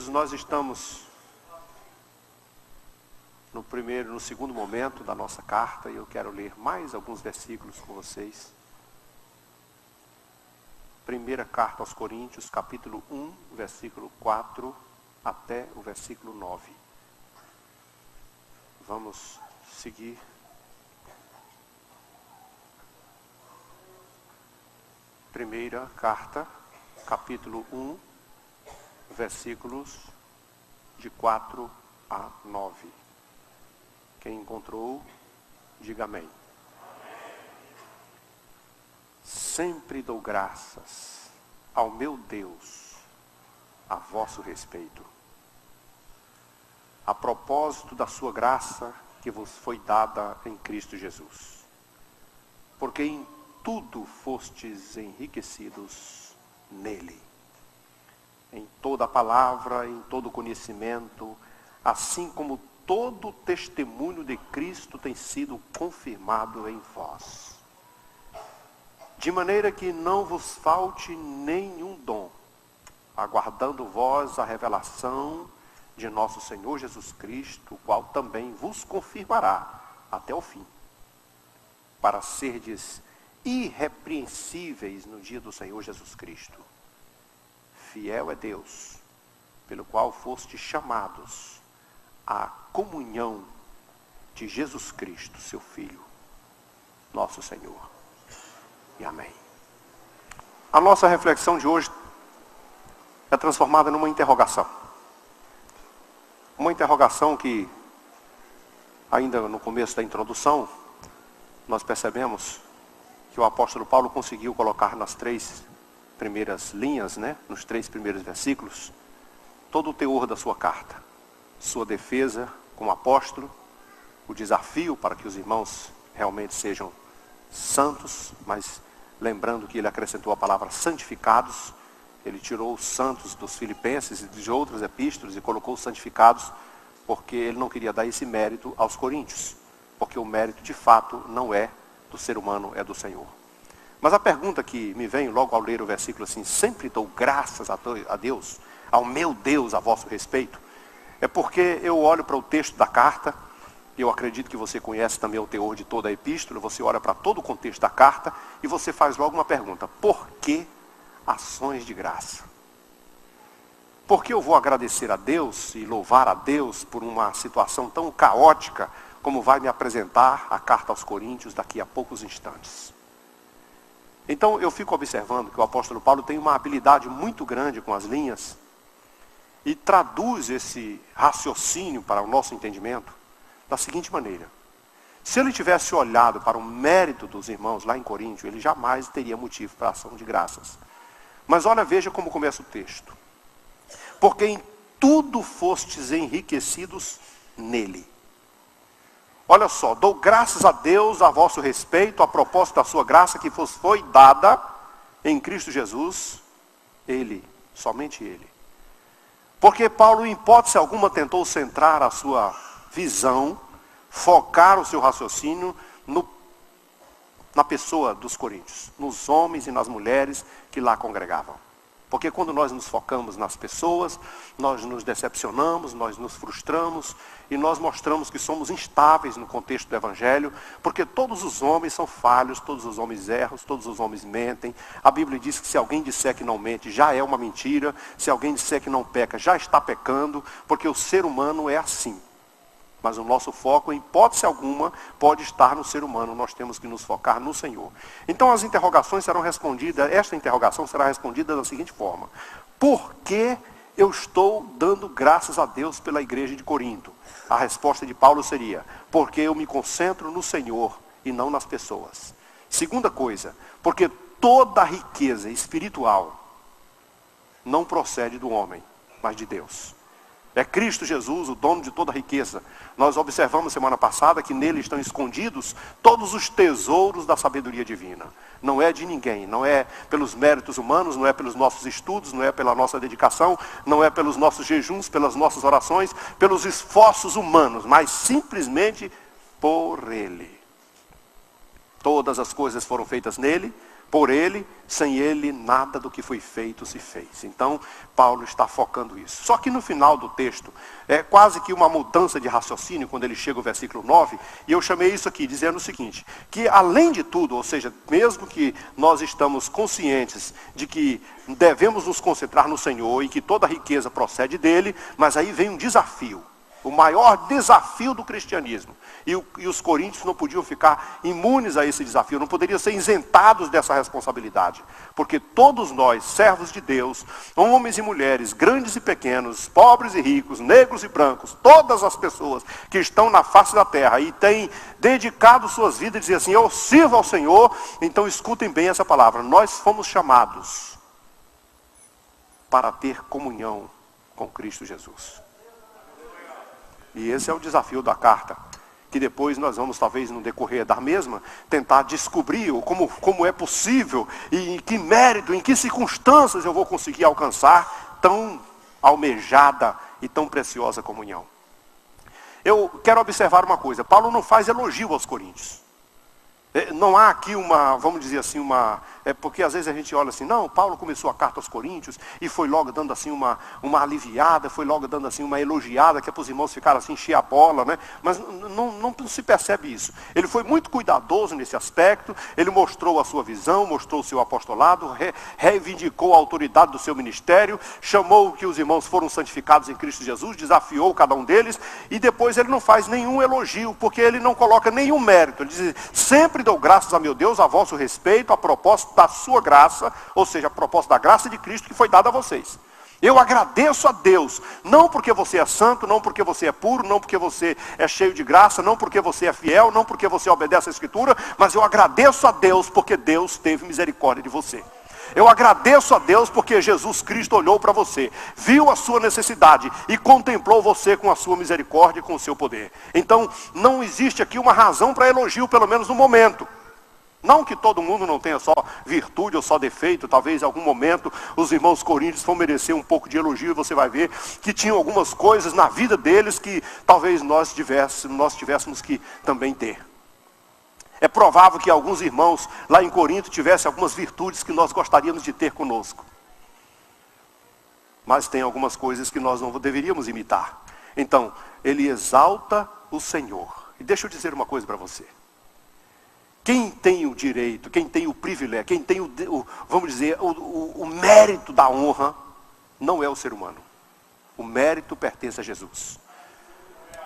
Queridos, nós estamos no segundo momento da nossa carta e eu quero ler mais alguns versículos com vocês. Primeira carta aos Coríntios, capítulo 1, versículo 4 até o versículo 9. Vamos seguir. Primeira carta, capítulo 1, versículos de 4 a 9. Quem encontrou, diga amém. Sempre dou graças ao meu Deus a vosso respeito, a propósito da sua graça que vos foi dada em Cristo Jesus, porque em tudo fostes enriquecidos nele, em toda a palavra, em todo conhecimento, assim como todo o testemunho de Cristo tem sido confirmado em vós. De maneira que não vos falte nenhum dom, aguardando vós a revelação de nosso Senhor Jesus Cristo, o qual também vos confirmará até o fim, para serdes irrepreensíveis no dia do Senhor Jesus Cristo. Fiel é Deus, pelo qual fostes chamados à comunhão de Jesus Cristo, seu Filho, nosso Senhor. E amém. A nossa reflexão de hoje é transformada numa interrogação. Uma interrogação que, ainda no começo da introdução, nós percebemos que o apóstolo Paulo conseguiu colocar nas 3 primeiras linhas, nos 3 primeiros versículos, todo o teor da sua carta. Sua defesa como apóstolo, o desafio para que os irmãos realmente sejam santos, mas lembrando que ele acrescentou a palavra santificados. Ele tirou os santos dos Filipenses e de outras epístolas e colocou os santificados, porque ele não queria dar esse mérito aos coríntios, porque o mérito de fato não é do ser humano, é do Senhor. Mas a pergunta que me vem logo ao ler o versículo assim: sempre dou graças a Deus, ao meu Deus a vosso respeito, é porque eu olho para o texto da carta. Eu acredito que você conhece também o teor de toda a epístola. Você olha para todo o contexto da carta e você faz logo uma pergunta: por que ações de graça? Por que eu vou agradecer a Deus e louvar a Deus por uma situação tão caótica como vai me apresentar a carta aos Coríntios daqui a poucos instantes? Então eu fico observando que o apóstolo Paulo tem uma habilidade muito grande com as linhas e traduz esse raciocínio para o nosso entendimento da seguinte maneira: se ele tivesse olhado para o mérito dos irmãos lá em Coríntio, ele jamais teria motivo para ação de graças. Mas olha, veja como começa o texto: porque em tudo fostes enriquecidos nele. Olha só, dou graças a Deus a vosso respeito, a propósito da sua graça que vos foi dada em Cristo Jesus, ele, somente ele. Porque Paulo, em hipótese alguma, tentou centrar a sua visão, focar o seu raciocínio na pessoa dos coríntios, nos homens e nas mulheres que lá congregavam. Porque quando nós nos focamos nas pessoas, nós nos decepcionamos, nós nos frustramos e nós mostramos que somos instáveis no contexto do Evangelho, porque todos os homens são falhos, todos os homens erram, todos os homens mentem. A Bíblia diz que se alguém disser que não mente, já é uma mentira. Se alguém disser que não peca, já está pecando, porque o ser humano é assim. Mas o nosso foco, em hipótese alguma, pode estar no ser humano. Nós temos que nos focar no Senhor. Então as interrogações serão respondidas, esta interrogação será respondida da seguinte forma: por que eu estou dando graças a Deus pela igreja de Corinto? A resposta de Paulo seria: porque eu me concentro no Senhor e não nas pessoas. Segunda coisa, porque toda a riqueza espiritual não procede do homem, mas de Deus. É Cristo Jesus, o dono de toda a riqueza. Nós observamos semana passada que nele estão escondidos todos os tesouros da sabedoria divina. Não é de ninguém, não é pelos méritos humanos, não é pelos nossos estudos, não é pela nossa dedicação, não é pelos nossos jejuns, pelas nossas orações, pelos esforços humanos, mas simplesmente por ele. todas as coisas foram feitas nele, por ele, sem ele nada do que foi feito se fez. Então, Paulo está focando isso. Só que no final do texto, é quase que uma mudança de raciocínio, quando ele chega ao versículo 9, e eu chamei isso aqui, dizendo o seguinte, que além de tudo, ou seja, mesmo que nós estamos conscientes de que devemos nos concentrar no Senhor e que toda a riqueza procede dele, mas aí vem um desafio. O maior desafio do cristianismo. E os coríntios não podiam ficar imunes a esse desafio, não poderiam ser isentados dessa responsabilidade. Porque todos nós, servos de Deus, homens e mulheres, grandes e pequenos, pobres e ricos, negros e brancos, todas as pessoas que estão na face da terra e têm dedicado suas vidas e dizem assim, eu sirvo ao Senhor, então escutem bem essa palavra. Nós fomos chamados para ter comunhão com Cristo Jesus. E esse é o desafio da carta, que depois nós vamos, talvez no decorrer da mesma, tentar descobrir como é possível, e em que mérito, em que circunstâncias eu vou conseguir alcançar tão almejada e tão preciosa comunhão. Eu quero observar uma coisa, Paulo não faz elogio aos coríntios. Não há aqui vamos dizer assim, porque às vezes a gente olha assim, não, Paulo começou a carta aos Coríntios e foi logo dando assim uma aliviada, foi logo dando assim uma elogiada, que é para os irmãos ficarem assim, encher a bola, né? Mas não se percebe isso. Ele foi muito cuidadoso nesse aspecto, ele mostrou a sua visão, mostrou o seu apostolado, reivindicou a autoridade do seu ministério, chamou que os irmãos foram santificados em Cristo Jesus, desafiou cada um deles, e depois ele não faz nenhum elogio, porque ele não coloca nenhum mérito. Ele diz, sempre dou graças a meu Deus, a vosso respeito, a propósito da sua graça, ou seja, a propósito da graça de Cristo que foi dada a vocês. Eu agradeço a Deus, não porque você é santo, não porque você é puro, não porque você é cheio de graça, não porque você é fiel, não porque você obedece à Escritura, mas eu agradeço a Deus porque Deus teve misericórdia de você. Eu agradeço a Deus porque Jesus Cristo olhou para você, viu a sua necessidade e contemplou você com a sua misericórdia e com o seu poder. Então, não existe aqui uma razão para elogio, pelo menos no momento. Não que todo mundo não tenha só virtude ou só defeito, talvez em algum momento os irmãos coríntios vão merecer um pouco de elogio e você vai ver que tinham algumas coisas na vida deles que talvez nós tivéssemos que também ter. É provável que alguns irmãos lá em Corinto tivessem algumas virtudes que nós gostaríamos de ter conosco. Mas tem algumas coisas que nós não deveríamos imitar. Então, ele exalta o Senhor. E deixa eu dizer uma coisa para você. Quem tem o direito, quem tem o privilégio, quem tem vamos dizer, o mérito da honra, não é o ser humano. O mérito pertence a Jesus.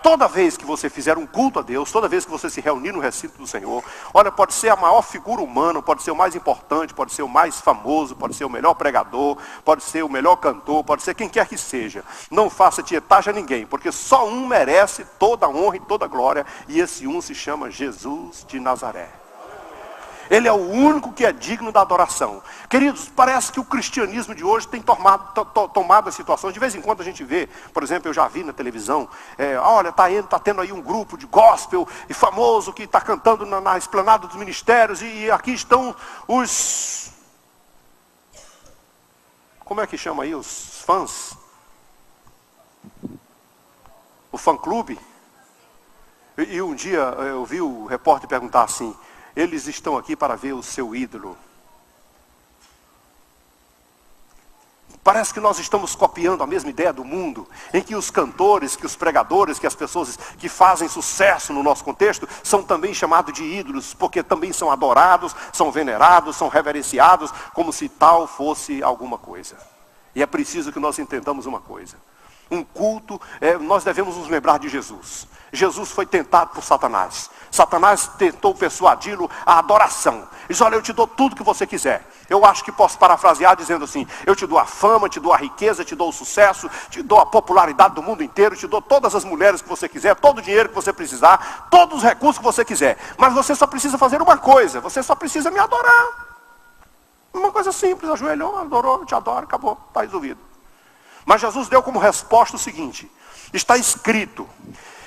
Toda vez que você fizer um culto a Deus, toda vez que você se reunir no recinto do Senhor, olha, pode ser a maior figura humana, pode ser o mais importante, pode ser o mais famoso, pode ser o melhor pregador, pode ser o melhor cantor, pode ser quem quer que seja. Não faça tietagem a ninguém, porque só um merece toda a honra e toda a glória, e esse um se chama Jesus de Nazaré. Ele é o único que é digno da adoração. Queridos, parece que o cristianismo de hoje tem tomado as situações. De vez em quando a gente vê, por exemplo, eu já vi na televisão, olha, está tendo aí um grupo de gospel e famoso que está cantando na esplanada dos ministérios e aqui estão os... Como é que chama aí? Os fãs? O fã-clube? E um dia eu vi o repórter perguntar assim, eles estão aqui para ver o seu ídolo. Parece que nós estamos copiando a mesma ideia do mundo, em que os cantores, que os pregadores, que as pessoas que fazem sucesso no nosso contexto, são também chamados de ídolos, porque também são adorados, são venerados, são reverenciados, como se tal fosse alguma coisa. E é preciso que nós entendamos uma coisa. Um culto, nós devemos nos lembrar de Jesus. Jesus foi tentado por Satanás. Satanás tentou persuadi-lo à adoração. Diz, olha, eu te dou tudo que você quiser. Eu acho que posso parafrasear dizendo assim, eu te dou a fama, te dou a riqueza, te dou o sucesso, te dou a popularidade do mundo inteiro, te dou todas as mulheres que você quiser, todo o dinheiro que você precisar, todos os recursos que você quiser. Mas você só precisa fazer uma coisa, você só precisa me adorar. Uma coisa simples, ajoelhou, adorou, te adoro, acabou, está resolvido. Mas Jesus deu como resposta o seguinte, está escrito,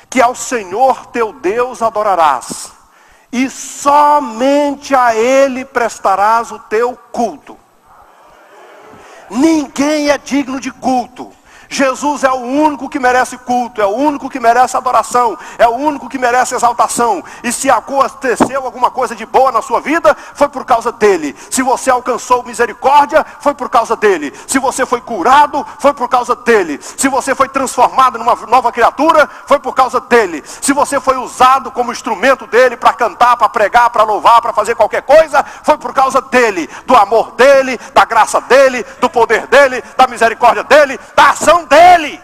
que ao Senhor teu Deus adorarás, e somente a Ele prestarás o teu culto. Ninguém é digno de culto. Jesus é o único que merece culto, é o único que merece adoração, é o único que merece exaltação. E se aconteceu alguma coisa de boa na sua vida, foi por causa dele. Se você alcançou misericórdia, foi por causa dele. Se você foi curado, foi por causa dele. Se você foi transformado numa nova criatura, foi por causa dele. Se você foi usado como instrumento dele para cantar, para pregar, para louvar, para fazer qualquer coisa, foi por causa dele, do amor dele, da graça dele, do poder dele, da misericórdia dele, da ação dele.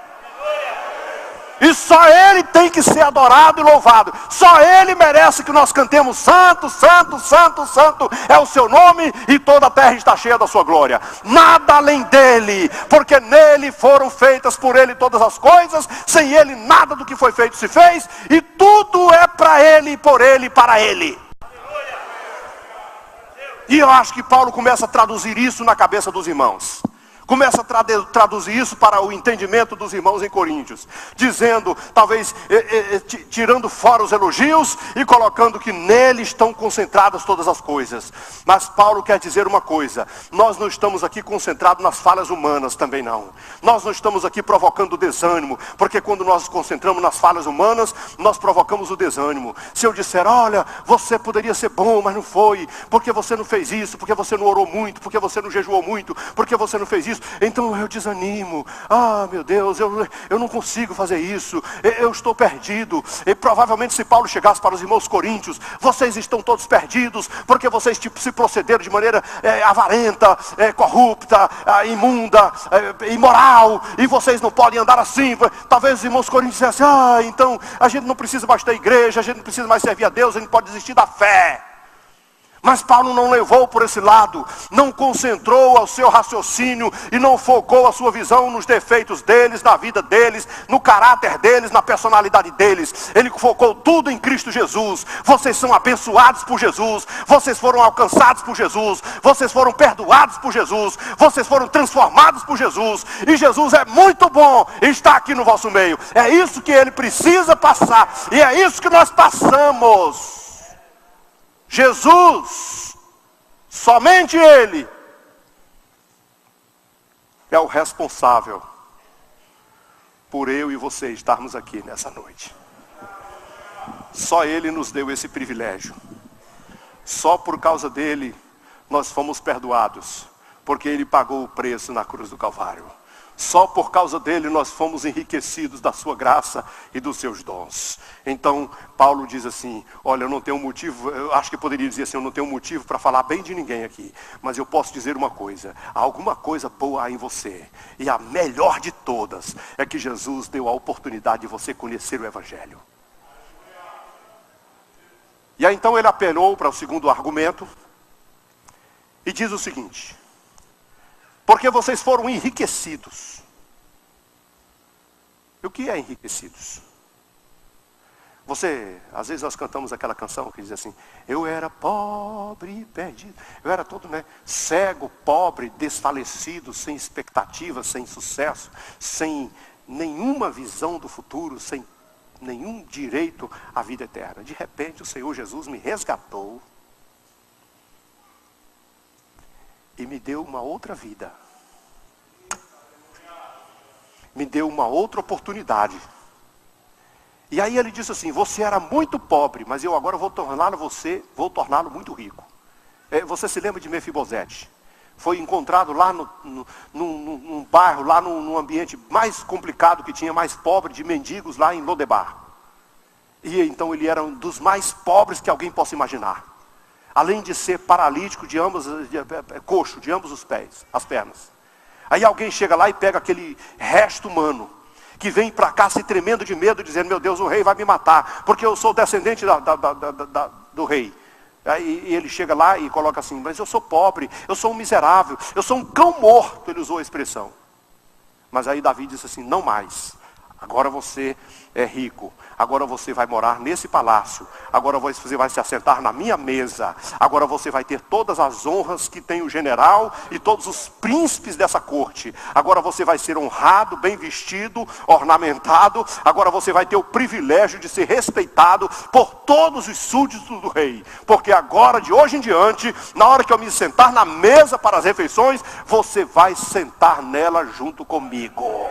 E só ele tem que ser adorado e louvado. Só ele merece que nós cantemos santo, santo, santo, santo é o seu nome, e toda a terra está cheia da sua glória. Nada além dele, porque nele foram feitas por ele todas as coisas. Sem ele nada do que foi feito se fez, e tudo é para ele, por ele e para ele. E eu acho que Paulo começa a traduzir isso na cabeça dos irmãos. Começa a traduzir isso para o entendimento dos irmãos em Coríntios, dizendo, talvez tirando fora os elogios e colocando que nele estão concentradas todas as coisas. Mas Paulo quer dizer uma coisa: nós não estamos aqui concentrados nas falhas humanas também não. Nós não estamos aqui provocando desânimo, porque quando nós nos concentramos nas falhas humanas, nós provocamos o desânimo. Se eu disser, olha, você poderia ser bom, mas não foi, porque você não fez isso, porque você não orou muito, porque você não jejuou muito, porque você não fez isso, então eu desanimo. Ah, meu Deus, eu não consigo fazer isso, eu estou perdido. E provavelmente se Paulo chegasse para os irmãos coríntios, vocês estão todos perdidos, porque vocês se procederam de maneira avarenta, corrupta, imunda, imoral, e vocês não podem andar assim. Talvez os irmãos coríntios dissessem, então a gente não precisa mais da igreja, a gente não precisa mais servir a Deus, a gente pode desistir da fé. Mas Paulo não levou por esse lado, não concentrou o seu raciocínio e não focou a sua visão nos defeitos deles, na vida deles, no caráter deles, na personalidade deles. Ele focou tudo em Cristo Jesus. Vocês são abençoados por Jesus, vocês foram alcançados por Jesus, vocês foram perdoados por Jesus, vocês foram transformados por Jesus, e Jesus é muito bom e está aqui no vosso meio. É isso que ele precisa passar, e é isso que nós passamos. Jesus, somente ele, é o responsável por eu e você estarmos aqui nessa noite. Só ele nos deu esse privilégio. Só por causa dele nós fomos perdoados, porque ele pagou o preço na cruz do Calvário. Só por causa dele nós fomos enriquecidos da sua graça e dos seus dons. Então Paulo diz assim, olha, eu não tenho motivo, eu acho que poderia dizer assim, eu não tenho motivo para falar bem de ninguém aqui, mas eu posso dizer uma coisa: há alguma coisa boa em você, e a melhor de todas é que Jesus deu a oportunidade de você conhecer o Evangelho. E aí então ele apelou para o segundo argumento e diz o seguinte: porque vocês foram enriquecidos. E o que é enriquecidos? Às vezes nós cantamos aquela canção que diz assim, eu era pobre e perdido. Eu era todo, cego, pobre, desfalecido, sem expectativa, sem sucesso, sem nenhuma visão do futuro, sem nenhum direito à vida eterna. De repente o Senhor Jesus me resgatou e me deu uma outra vida. Me deu uma outra oportunidade. E aí ele disse assim, você era muito pobre, mas eu agora vou torná-lo muito rico. Você se lembra de Mefibosete? Foi encontrado lá num bairro, lá num ambiente mais complicado que tinha, mais pobre, de mendigos lá em Lodebar. E então ele era um dos mais pobres que alguém possa imaginar. Além de ser paralítico coxo de ambos os pés, as pernas. Aí alguém chega lá e pega aquele resto humano, que vem para cá se tremendo de medo, dizendo, meu Deus, o rei vai me matar, porque eu sou descendente do rei. Aí ele chega lá e coloca assim, mas eu sou pobre, eu sou um miserável, eu sou um cão morto, ele usou a expressão. Mas aí Davi disse assim, não mais, agora você é rico, agora você vai morar nesse palácio, agora você vai se assentar na minha mesa, agora você vai ter todas as honras que tem o general e todos os príncipes dessa corte, agora você vai ser honrado, bem vestido, ornamentado, agora você vai ter o privilégio de ser respeitado por todos os súditos do rei, porque agora, de hoje em diante, na hora que eu me sentar na mesa para as refeições, você vai sentar nela junto comigo.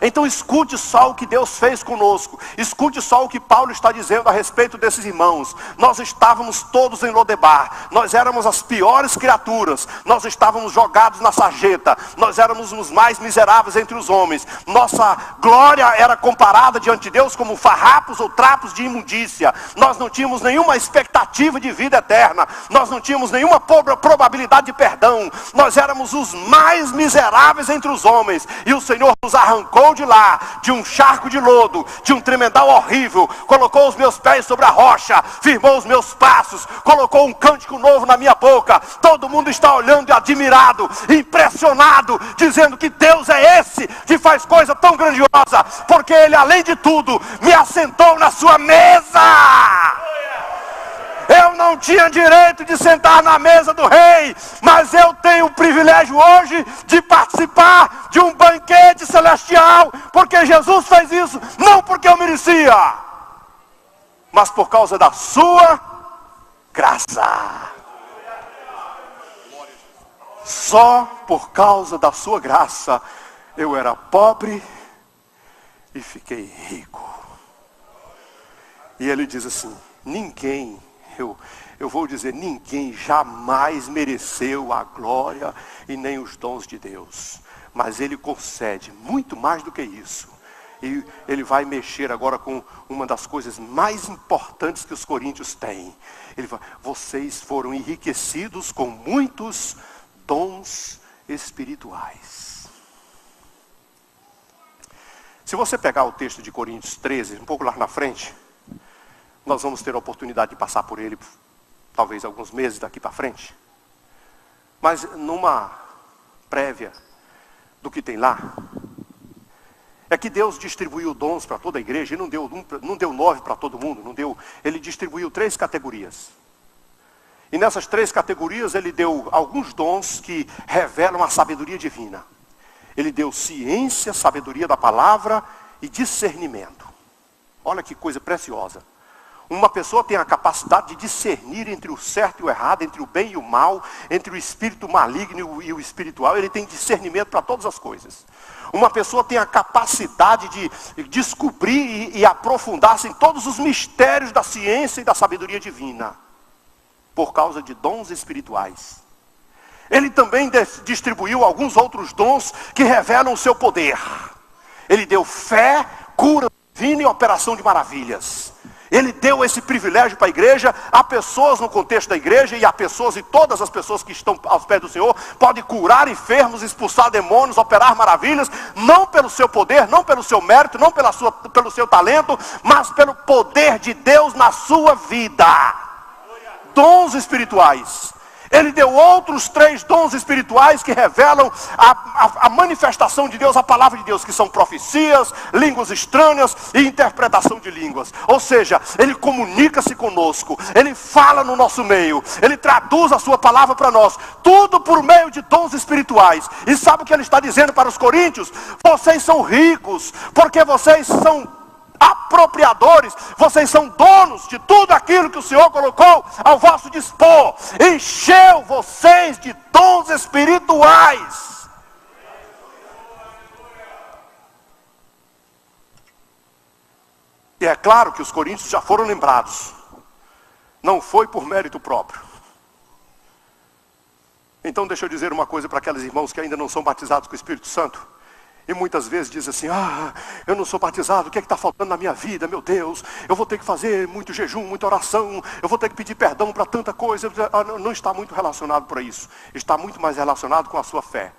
Então escute só o que Deus fez conosco. Escute só o que Paulo está dizendo a respeito desses irmãos. Nós estávamos todos em Lodebar. Nós éramos as piores criaturas. Nós estávamos jogados na sarjeta. Nós éramos os mais miseráveis entre os homens. Nossa glória era comparada diante de Deus como farrapos ou trapos de imundícia. Nós não tínhamos nenhuma expectativa de vida eterna. Nós não tínhamos nenhuma probabilidade de perdão. Nós éramos os mais miseráveis entre os homens. E o Senhor nos arrancou de lá, de um charco de lodo, de um tremendal horrível, colocou os meus pés sobre a rocha, firmou os meus passos, colocou um cântico novo na minha boca. Todo mundo está olhando e admirado, impressionado, dizendo que Deus é esse que faz coisa tão grandiosa, porque Ele, além de tudo, me assentou na sua mesa. Eu não tinha direito de sentar na mesa do rei, mas eu tenho o privilégio hoje de participar de um banquete celestial, porque Jesus fez isso, não porque eu merecia, mas por causa da sua graça. Só por causa da sua graça, eu era pobre e fiquei rico. E ele diz assim, ninguém, eu vou dizer, ninguém jamais mereceu a glória e nem os dons de Deus. Mas Ele concede muito mais do que isso. E Ele vai mexer agora com uma das coisas mais importantes que os coríntios têm. Ele vai, vocês foram enriquecidos com muitos dons espirituais. Se você pegar o texto de Coríntios 13, um pouco lá na frente, nós vamos ter a oportunidade de passar por ele, talvez alguns meses daqui para frente. Mas numa prévia do que tem lá, é que Deus distribuiu dons para toda a igreja, e não deu 9 para todo mundo, Ele distribuiu 3 categorias. E nessas 3 categorias Ele deu alguns dons que revelam a sabedoria divina. Ele deu ciência, sabedoria da palavra e discernimento. Olha que coisa preciosa. Uma pessoa tem a capacidade de discernir entre o certo e o errado, entre o bem e o mal, entre o espírito maligno e o espiritual. Ele tem discernimento para todas as coisas. Uma pessoa tem a capacidade de descobrir e aprofundar-se em todos os mistérios da ciência e da sabedoria divina, por causa de dons espirituais. Ele também distribuiu alguns outros dons que revelam o seu poder. Ele deu fé, cura divina e operação de maravilhas. Ele deu esse privilégio para a igreja, a pessoas no contexto da igreja, e a pessoas, e todas as pessoas que estão aos pés do Senhor, podem curar enfermos, expulsar demônios, operar maravilhas, não pelo seu poder, não pelo seu mérito, não pelo seu talento, mas pelo poder de Deus na sua vida. Dons espirituais. Ele deu outros 3 dons espirituais que revelam a manifestação de Deus, a palavra de Deus, que são profecias, línguas estranhas e interpretação de línguas. Ou seja, Ele comunica-se conosco, Ele fala no nosso meio, Ele traduz a sua palavra para nós, tudo por meio de dons espirituais. E sabe o que Ele está dizendo para os coríntios? Vocês são ricos, porque vocês são apropriadores, vocês são donos de tudo aquilo que o Senhor colocou ao vosso dispor. Encheu vocês de dons espirituais. E é claro que os coríntios já foram lembrados, não foi por mérito próprio. Então deixa eu dizer uma coisa para aqueles irmãos que ainda não são batizados com o Espírito Santo. E muitas vezes diz assim, eu não sou batizado, o que é que está faltando na minha vida, meu Deus? Eu vou ter que fazer muito jejum, muita oração, eu vou ter que pedir perdão para tanta coisa. Não está muito relacionado para isso, está muito mais relacionado com a sua fé.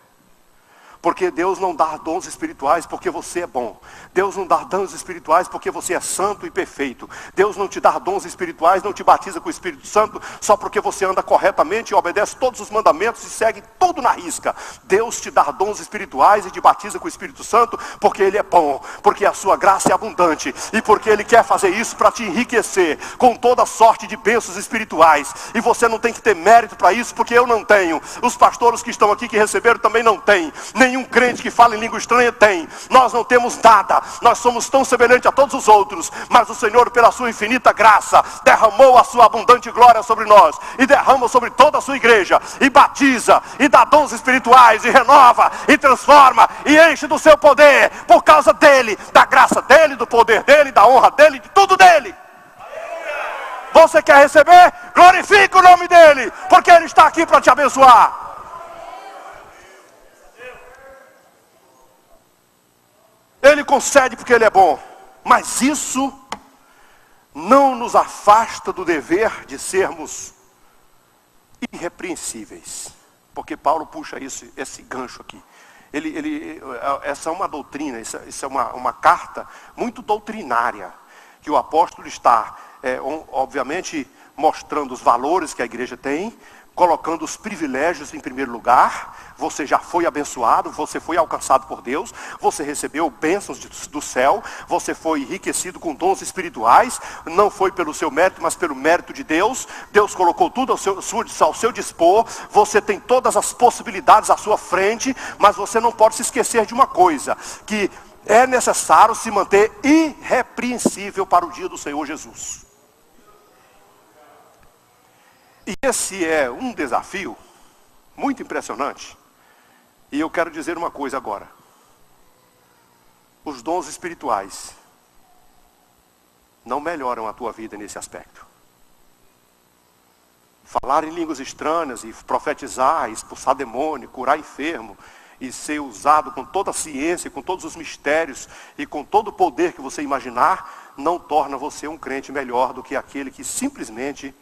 Porque Deus não dá dons espirituais porque você é bom. Deus não dá dons espirituais porque você é santo e perfeito. Deus não te dá dons espirituais, não te batiza com o Espírito Santo só porque você anda corretamente e obedece todos os mandamentos e segue tudo na risca. Deus te dá dons espirituais e te batiza com o Espírito Santo porque Ele é bom, porque a sua graça é abundante e porque Ele quer fazer isso para te enriquecer com toda sorte de bênçãos espirituais. E você não tem que ter mérito para isso, porque eu não tenho. Os pastores que estão aqui que receberam também não têm. Nem Nenhum crente que fala em língua estranha tem. Nós não temos nada. Nós somos tão semelhantes a todos os outros. Mas o Senhor, pela sua infinita graça, derramou a sua abundante glória sobre nós. E derrama sobre toda a sua igreja. E batiza, e dá dons espirituais, e renova, e transforma, e enche do seu poder. Por causa dele, da graça dele, do poder dele, da honra dele, de tudo dele. Você quer receber? Glorifique o nome dele, porque ele está aqui para te abençoar. Ele concede porque ele é bom, mas isso não nos afasta do dever de sermos irrepreensíveis. Porque Paulo puxa esse gancho aqui. Essa é uma doutrina, isso é uma carta muito doutrinária, que o apóstolo está, obviamente, mostrando os valores que a igreja tem, colocando os privilégios em primeiro lugar. Você já foi abençoado, você foi alcançado por Deus, você recebeu bênçãos do céu, você foi enriquecido com dons espirituais, não foi pelo seu mérito, mas pelo mérito de Deus. Deus colocou tudo ao seu dispor, você tem todas as possibilidades à sua frente, mas você não pode se esquecer de uma coisa, que é necessário se manter irrepreensível para o dia do Senhor Jesus. E esse é um desafio muito impressionante. E eu quero dizer uma coisa agora. Os dons espirituais não melhoram a tua vida nesse aspecto. Falar em línguas estranhas e profetizar, expulsar demônio, curar enfermo, e ser usado com toda a ciência, com todos os mistérios e com todo o poder que você imaginar, não torna você um crente melhor do que aquele que simplesmente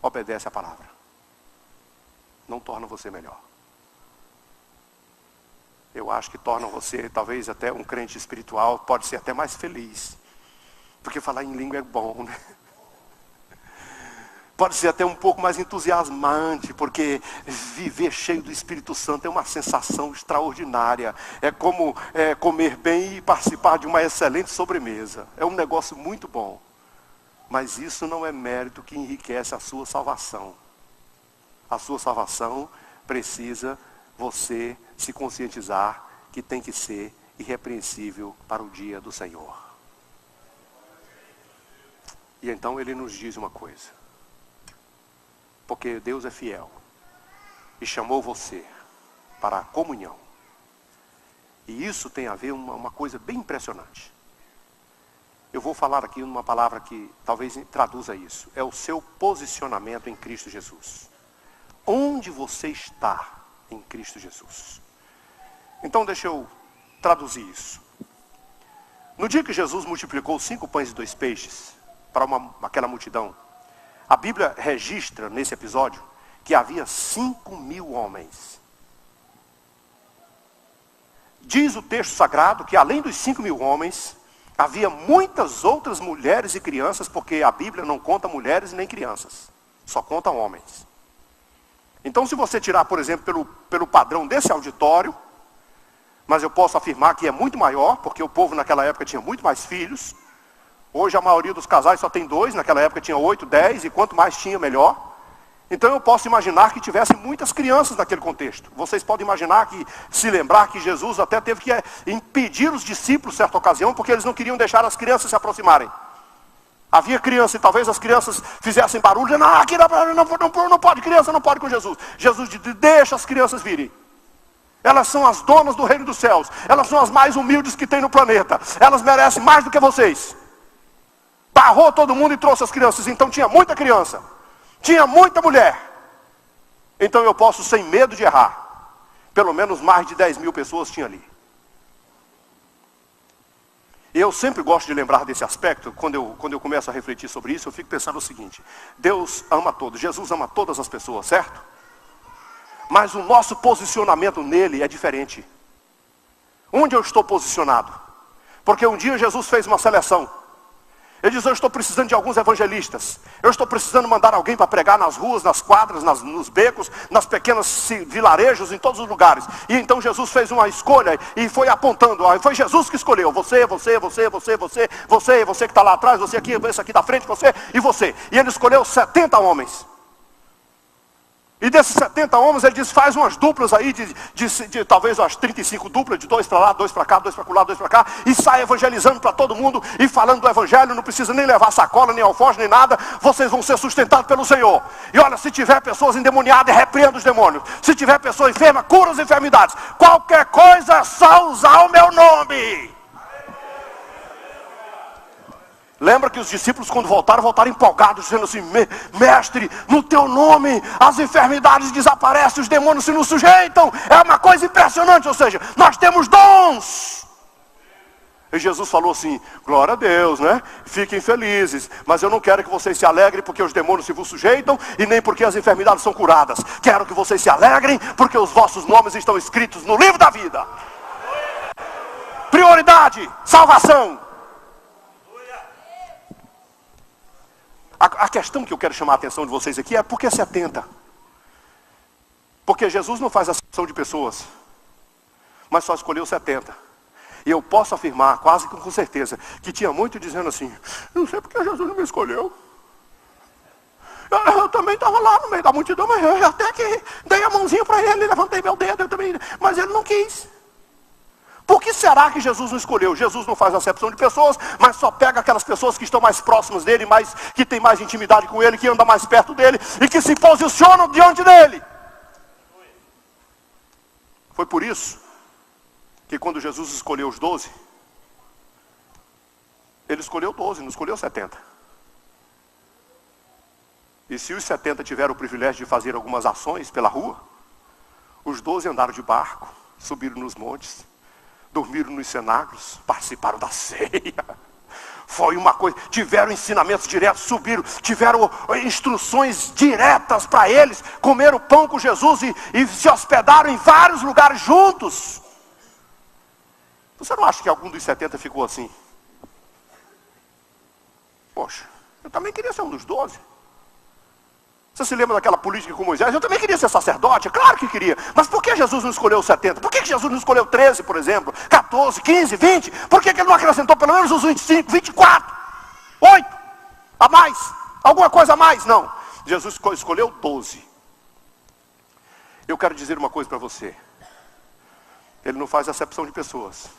obedece a palavra. Não torna você melhor. Eu acho que torna você, talvez até um crente espiritual, pode ser até mais feliz. Porque falar em língua é bom, né? Pode ser até um pouco mais entusiasmante, porque viver cheio do Espírito Santo é uma sensação extraordinária. É como comer bem e participar de uma excelente sobremesa. É um negócio muito bom. Mas isso não é mérito que enriquece a sua salvação. A sua salvação precisa você se conscientizar que tem que ser irrepreensível para o dia do Senhor. E então ele nos diz uma coisa. Porque Deus é fiel e chamou você para a comunhão. E isso tem a ver uma coisa bem impressionante. Eu vou falar aqui uma palavra que talvez traduza isso. É o seu posicionamento em Cristo Jesus. Onde você está em Cristo Jesus? Então deixa eu traduzir isso. No dia que Jesus multiplicou 5 pães e 2 peixes para aquela multidão, a Bíblia registra nesse episódio que havia 5.000 homens. Diz o texto sagrado que além dos 5.000 homens, havia muitas outras mulheres e crianças, porque a Bíblia não conta mulheres nem crianças, só conta homens. Então se você tirar, por exemplo, pelo padrão desse auditório, mas eu posso afirmar que é muito maior, porque o povo naquela época tinha muito mais filhos. Hoje a maioria dos casais só tem 2, naquela época tinha 8, 10, e quanto mais tinha, melhor. Então eu posso imaginar que tivesse muitas crianças naquele contexto. Vocês podem imaginar se lembrar que Jesus até teve que impedir os discípulos, certa ocasião, porque eles não queriam deixar as crianças se aproximarem. Havia criança e talvez as crianças fizessem barulho, dizendo, aqui não pode, criança não pode com Jesus. Jesus disse, deixa as crianças virem. Elas são as donas do reino dos céus. Elas são as mais humildes que tem no planeta. Elas merecem mais do que vocês. Barrou todo mundo e trouxe as crianças. Então tinha muita criança. Tinha muita mulher. Então eu posso, sem medo de errar, pelo menos mais de 10.000 pessoas tinha ali. E eu sempre gosto de lembrar desse aspecto. Quando eu começo a refletir sobre isso, eu fico pensando o seguinte. Deus ama todos. Jesus ama todas as pessoas, certo? Mas o nosso posicionamento nele é diferente. Onde eu estou posicionado? Porque um dia Jesus fez uma seleção. Ele diz, eu estou precisando de alguns evangelistas. Eu estou precisando mandar alguém para pregar nas ruas, nas quadras, nos becos, nas pequenas vilarejos, em todos os lugares. E então Jesus fez uma escolha e foi apontando. Foi Jesus que escolheu. Você que está lá atrás, você aqui, esse aqui da frente, você e você. E ele escolheu 70 homens. E desses 70 homens, ele diz, faz umas duplas aí, de talvez umas 35 duplas, de 2 para lá, 2 para cá, 2 para lá, 2 para cá, e sai evangelizando para todo mundo, e falando do evangelho, não precisa nem levar sacola, nem alforje, nem nada, vocês vão ser sustentados pelo Senhor. E olha, se tiver pessoas endemoniadas, repreenda os demônios. Se tiver pessoa enferma, cura as enfermidades. Qualquer coisa é só usar o meu nome. Lembra que os discípulos, quando voltaram empolgados, dizendo assim, mestre, no teu nome as enfermidades desaparecem, os demônios se nos sujeitam. É uma coisa impressionante, ou seja, nós temos dons. E Jesus falou assim, glória a Deus, né? Fiquem felizes, mas eu não quero que vocês se alegrem porque os demônios se vos sujeitam e nem porque as enfermidades são curadas. Quero que vocês se alegrem porque os vossos nomes estão escritos no livro da vida. Prioridade, salvação. A questão que eu quero chamar a atenção de vocês aqui é por que 70? Porque Jesus não faz acepção de pessoas, mas só escolheu 70. E eu posso afirmar, quase com certeza, que tinha muito dizendo assim, não sei porque Jesus não me escolheu. Eu também estava lá no meio da multidão, mas eu até que dei a mãozinha para ele, levantei meu dedo, mas ele não quis. Por que será que Jesus não escolheu? Jesus não faz acepção de pessoas, mas só pega aquelas pessoas que estão mais próximas dele, que tem mais intimidade com ele, que andam mais perto dele e que se posicionam diante dele. Foi por isso que quando Jesus escolheu os 12, ele escolheu 12, não escolheu 70. E se os 70 tiveram o privilégio de fazer algumas ações pela rua, os 12 andaram de barco, subiram nos montes, dormiram nos cenáculos, participaram da ceia. Foi uma coisa, tiveram ensinamentos diretos, subiram, tiveram instruções diretas para eles, comeram pão com Jesus e se hospedaram em vários lugares juntos. Você não acha que algum dos 70 ficou assim? Poxa, eu também queria ser um dos 12. Você se lembra daquela política com Moisés? Eu também queria ser sacerdote, claro que queria. Mas por que Jesus não escolheu 70? Por que Jesus não escolheu 13, por exemplo? 14, 15, 20? Por que ele não acrescentou pelo menos os 25, 24? 8? A mais? Alguma coisa a mais? Não. Jesus escolheu 12. Eu quero dizer uma coisa para você. Ele não faz acepção de pessoas.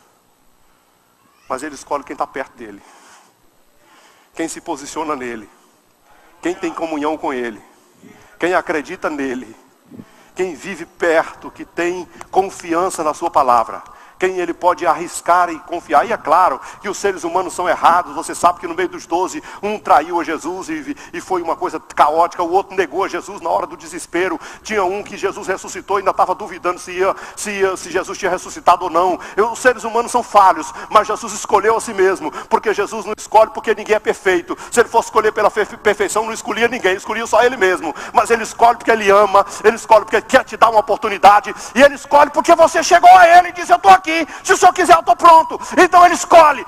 Mas ele escolhe quem está perto dele. Quem se posiciona nele. Quem tem comunhão com ele. Quem acredita nele, quem vive perto, que tem confiança na sua palavra, quem ele pode arriscar e confiar. E é claro que os seres humanos são errados. Você sabe que no meio dos 12, um traiu a Jesus e foi uma coisa caótica. O outro negou a Jesus na hora do desespero. Tinha um que Jesus ressuscitou e ainda estava duvidando se Jesus tinha ressuscitado ou não. Os seres humanos são falhos, mas Jesus escolheu a si mesmo. Porque Jesus não escolhe porque ninguém é perfeito. Se ele fosse escolher pela perfeição, não escolhia ninguém, escolhia só ele mesmo. Mas ele escolhe porque ele ama, ele escolhe porque quer te dar uma oportunidade, e ele escolhe porque você chegou a ele e disse, eu estou aqui. Se o Senhor quiser, eu estou pronto. Então ele escolhe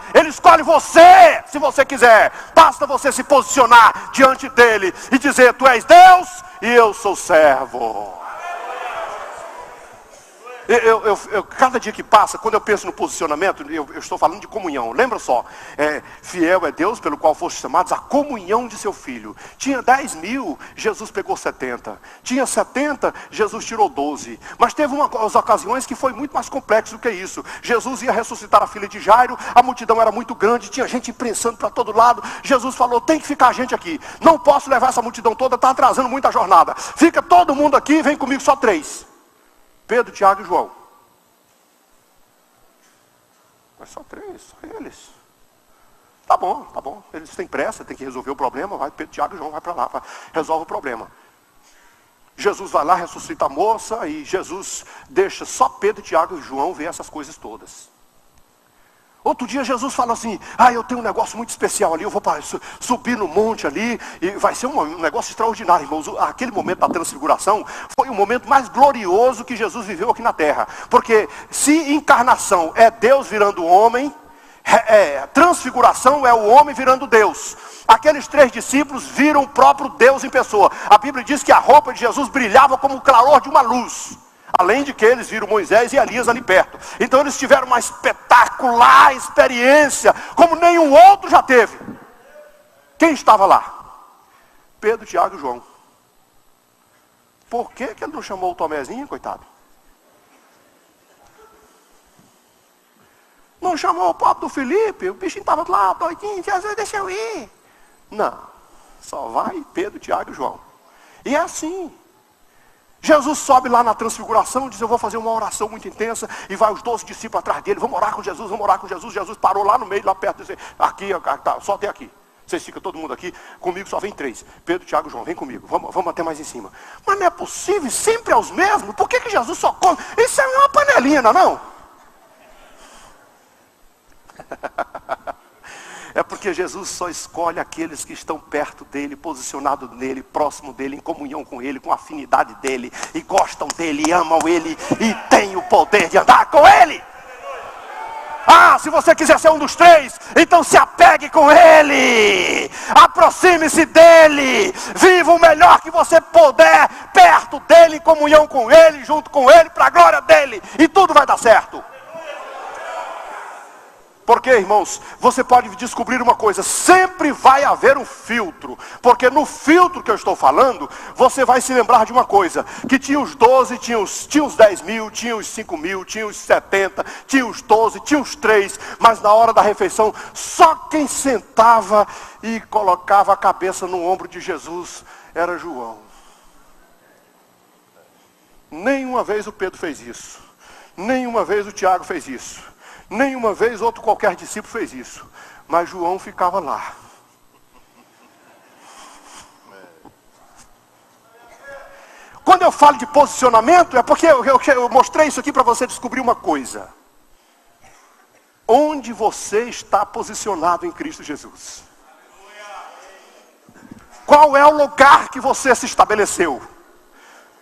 você, se você quiser. Basta você se posicionar diante dele e dizer, tu és Deus e eu sou servo. Cada dia que passa, quando eu penso no posicionamento, eu estou falando de comunhão. Lembra só, fiel é Deus pelo qual foste chamados à comunhão de seu Filho. Tinha 10.000, Jesus pegou 70. Tinha 70, Jesus tirou 12. Mas teve umas ocasiões que foi muito mais complexo do que isso. Jesus ia ressuscitar a filha de Jairo, a multidão era muito grande, tinha gente imprensando para todo lado. Jesus falou, tem que ficar gente aqui. Não posso levar essa multidão toda, está atrasando muito a jornada. Fica todo mundo aqui, vem comigo só 3. Pedro, Tiago e João. Mas só 3, só eles. Tá bom. Eles têm pressa, tem que resolver o problema. Vai, Pedro, Tiago e João, vai para lá, resolve o problema. Jesus vai lá, ressuscita a moça e Jesus deixa só Pedro, Tiago e João ver essas coisas todas. Outro dia Jesus fala assim, eu tenho um negócio muito especial ali, eu vou subir no monte ali, e vai ser um negócio extraordinário, irmãos. Aquele momento da transfiguração foi o momento mais glorioso que Jesus viveu aqui na terra. Porque se encarnação é Deus virando homem, transfiguração é o homem virando Deus. Aqueles 3 discípulos viram o próprio Deus em pessoa. A Bíblia diz que a roupa de Jesus brilhava como o claror de uma luz. Além de que eles viram Moisés e Elias ali perto. Então eles tiveram uma espetacular experiência, como nenhum outro já teve. Quem estava lá? Pedro, Tiago e João. por que ele não chamou o Tomézinho, coitado? Não chamou o pobre do Felipe, o bichinho estava lá, doidinho, Jesus, deixa eu ir. Não, só vai Pedro, Tiago e João. E é assim. Jesus sobe lá na transfiguração e diz, eu vou fazer uma oração muito intensa, e vai os 12 discípulos atrás dele, vamos orar com Jesus, vamos orar com Jesus. Jesus parou lá no meio, lá perto, e disse, aqui, tá, só até aqui. Vocês ficam todo mundo aqui, comigo só vem 3. Pedro, Tiago e João, vem comigo, vamos até mais em cima. Mas não é possível, sempre é os mesmos, por que Jesus só come? Isso é uma panelinha, não é não? É porque Jesus só escolhe aqueles que estão perto dele, posicionados nele, próximo dele, em comunhão com ele, com afinidade dele, e gostam dele, e amam ele, e têm o poder de andar com ele. Ah, se você quiser ser um dos 3, então se apegue com ele, aproxime-se dele, viva o melhor que você puder, perto dele, em comunhão com ele, junto com ele, para a glória dele, e tudo vai dar certo. Porque, irmãos, você pode descobrir uma coisa, sempre vai haver um filtro, porque no filtro que eu estou falando, você vai se lembrar de uma coisa, que tinha os 12, tinha os 10 mil, tinha os 5 mil, tinha os 70, tinha os 12, tinha os 3, mas na hora da refeição, só quem sentava e colocava a cabeça no ombro de Jesus era João. Nenhuma vez o Pedro fez isso, nenhuma vez o Tiago fez isso. Nenhuma vez outro qualquer discípulo fez isso. Mas João ficava lá. Quando eu falo de posicionamento, é porque eu mostrei isso aqui para você descobrir uma coisa. Onde você está posicionado em Cristo Jesus? Qual é o lugar que você se estabeleceu?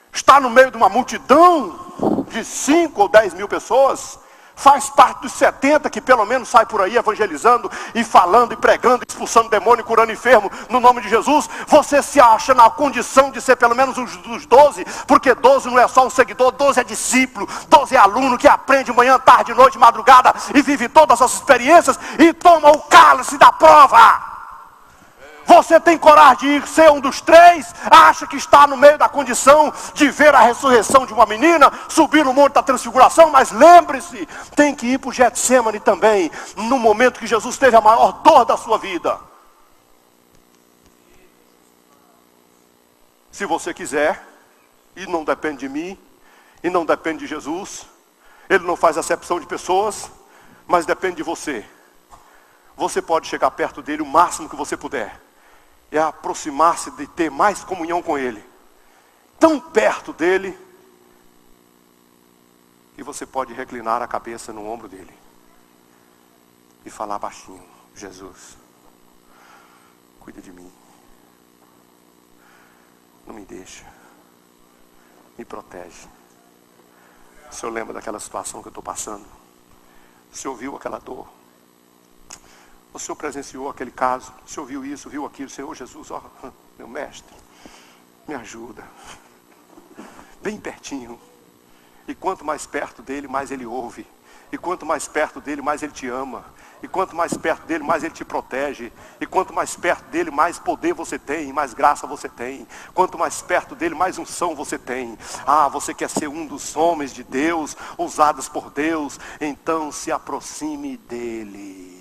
Está no meio de uma multidão de 5 ou 10 mil pessoas? Faz parte dos 70 que pelo menos sai por aí evangelizando e falando e pregando, expulsando demônio e curando enfermo no nome de Jesus? Você se acha na condição de ser pelo menos dos 12? Porque 12 não é só um seguidor, 12 é discípulo, 12 é aluno que aprende manhã, tarde, noite, madrugada e vive todas as experiências e toma o cálice da prova. Você tem coragem de ser um dos 3? Acha que está no meio da condição de ver a ressurreição de uma menina, subir no monte da transfiguração? Mas lembre-se, tem que ir para o Getsemane também, no momento que Jesus teve a maior dor da sua vida. Se você quiser, e não depende de mim, e não depende de Jesus, ele não faz acepção de pessoas, mas depende de você. Você pode chegar perto dele o máximo que você puder. É aproximar-se de ter mais comunhão com ele. Tão perto dele, que você pode reclinar a cabeça no ombro dele. E falar baixinho, Jesus, cuida de mim. Não me deixa. Me protege. O Senhor lembra daquela situação que eu estou passando? O Senhor viu aquela dor? O Senhor presenciou aquele caso, o Senhor viu isso, viu aquilo, Senhor Jesus, ó, meu mestre, me ajuda, bem pertinho, e quanto mais perto dele, mais ele ouve, e quanto mais perto dele, mais ele te ama, e quanto mais perto dele, mais ele te protege, e quanto mais perto dele, mais poder você tem, mais graça você tem, quanto mais perto dele, mais unção você tem. Ah, você quer ser um dos homens de Deus, usados por Deus, então se aproxime dele.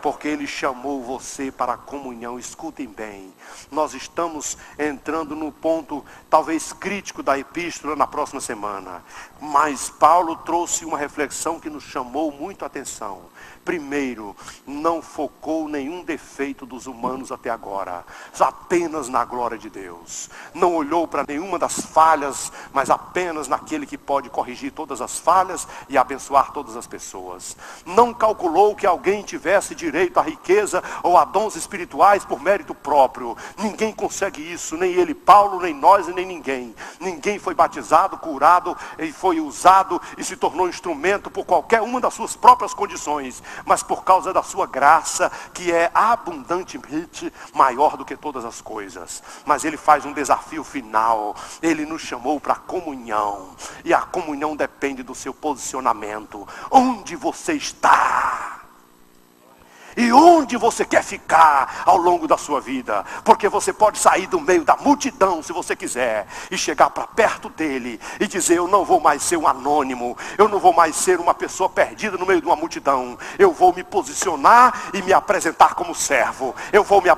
Porque ele chamou você para a comunhão. Escutem bem, nós estamos entrando no ponto talvez crítico da epístola na próxima semana, mas Paulo trouxe uma reflexão que nos chamou muito a atenção. Primeiro, não focou nenhum defeito dos humanos até agora, apenas na glória de Deus. Não olhou para nenhuma das falhas, mas apenas naquele que pode corrigir todas as falhas e abençoar todas as pessoas. Não calculou que alguém tivesse direito à riqueza ou a dons espirituais por mérito próprio. Ninguém consegue isso, nem ele, Paulo, nem nós e nem ninguém. Ninguém foi batizado, curado e foi usado e se tornou instrumento por qualquer uma das suas próprias condições, mas por causa da sua graça, que é abundantemente maior do que todas as coisas. Mas ele faz um desafio final. Ele nos chamou para a comunhão, e a comunhão depende do seu posicionamento. Onde você está? E onde você quer ficar ao longo da sua vida? Porque você pode sair do meio da multidão, se você quiser, e chegar para perto dele e dizer: eu não vou mais ser um anônimo, eu não vou mais ser uma pessoa perdida no meio de uma multidão. Eu vou me posicionar e me apresentar como servo. Eu vou me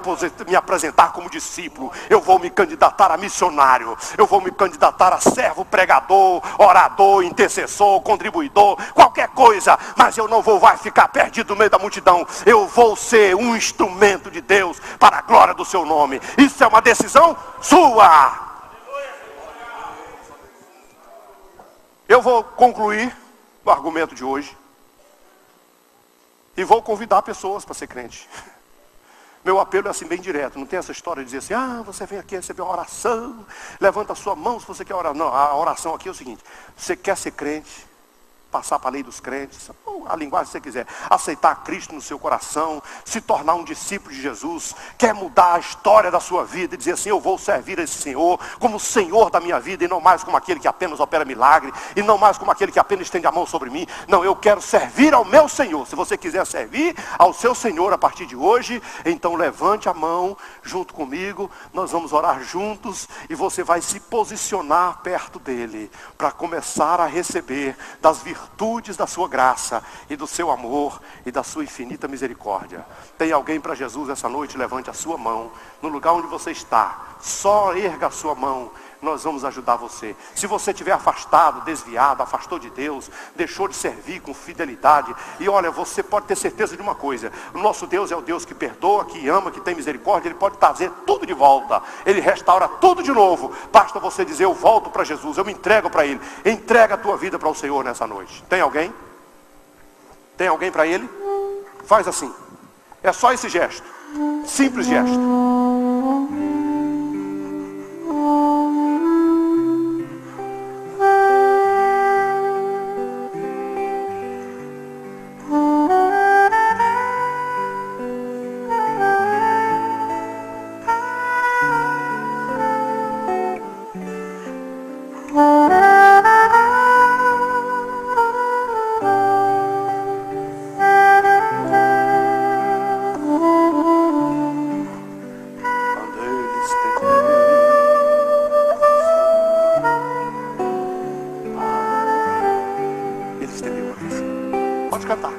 apresentar como discípulo. Eu vou me candidatar a missionário. Eu vou me candidatar a servo, pregador, orador, intercessor, contribuidor, qualquer coisa. Mas eu não vou mais ficar perdido no meio da multidão. Eu vou ser um instrumento de Deus para a glória do seu nome. Isso é uma decisão sua. Eu vou concluir o argumento de hoje e vou convidar pessoas para ser crente. Meu apelo é assim bem direto, não tem essa história de dizer assim: você vem aqui receber uma oração, levanta a sua mão se você quer orar. Não, a oração aqui é o seguinte: você quer ser crente, passar para a lei dos crentes, ou a linguagem que você quiser, aceitar Cristo no seu coração, se tornar um discípulo de Jesus, quer mudar a história da sua vida e dizer assim: eu vou servir a esse Senhor como Senhor da minha vida, e não mais como aquele que apenas opera milagre, e não mais como aquele que apenas estende a mão sobre mim. Não, eu quero servir ao meu Senhor. Se você quiser servir ao seu Senhor a partir de hoje, então levante a mão junto comigo, nós vamos orar juntos, e você vai se posicionar perto dele, para começar a receber das virtudes da sua graça, e do seu amor, e da sua infinita misericórdia. Tem alguém para Jesus essa noite? Levante a sua mão, no lugar onde você está, só erga a sua mão, nós vamos ajudar você. Se você estiver afastado, desviado, afastou de Deus, deixou de servir com fidelidade, e olha, você pode ter certeza de uma coisa: o nosso Deus é o Deus que perdoa, que ama, que tem misericórdia. Ele pode trazer tudo de volta, ele restaura tudo de novo. Basta você dizer: eu volto para Jesus, eu me entrego para ele. Entrega a tua vida para o Senhor nessa noite. Tem alguém? Tem alguém para ele? Faz assim, é só esse gesto, simples gesto. Pode cantar.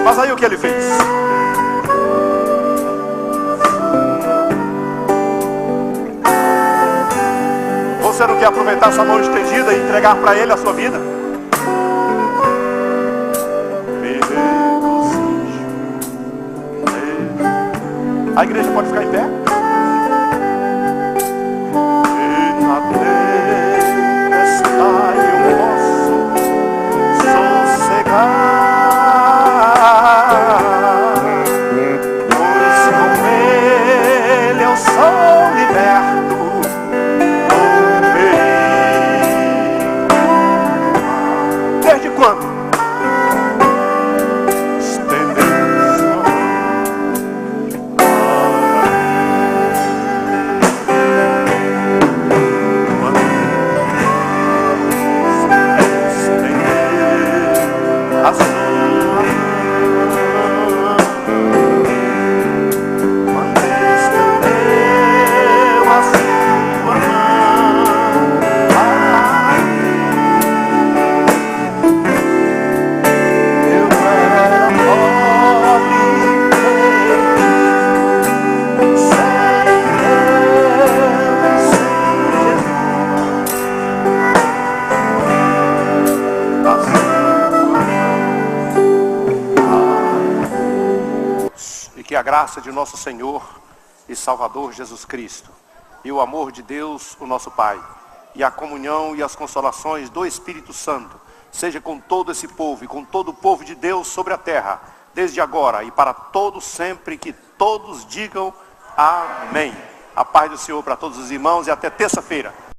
Mas aí o que ele fez? Você não quer aproveitar essa mão estendida e entregar para ele a sua vida? A igreja pode ficar em pé? Que a graça de nosso Senhor e Salvador Jesus Cristo, e o amor de Deus, o nosso Pai, e a comunhão e as consolações do Espírito Santo, seja com todo esse povo e com todo o povo de Deus sobre a terra, desde agora e para todos sempre, que todos digam amém. A paz do Senhor para todos os irmãos e até terça-feira.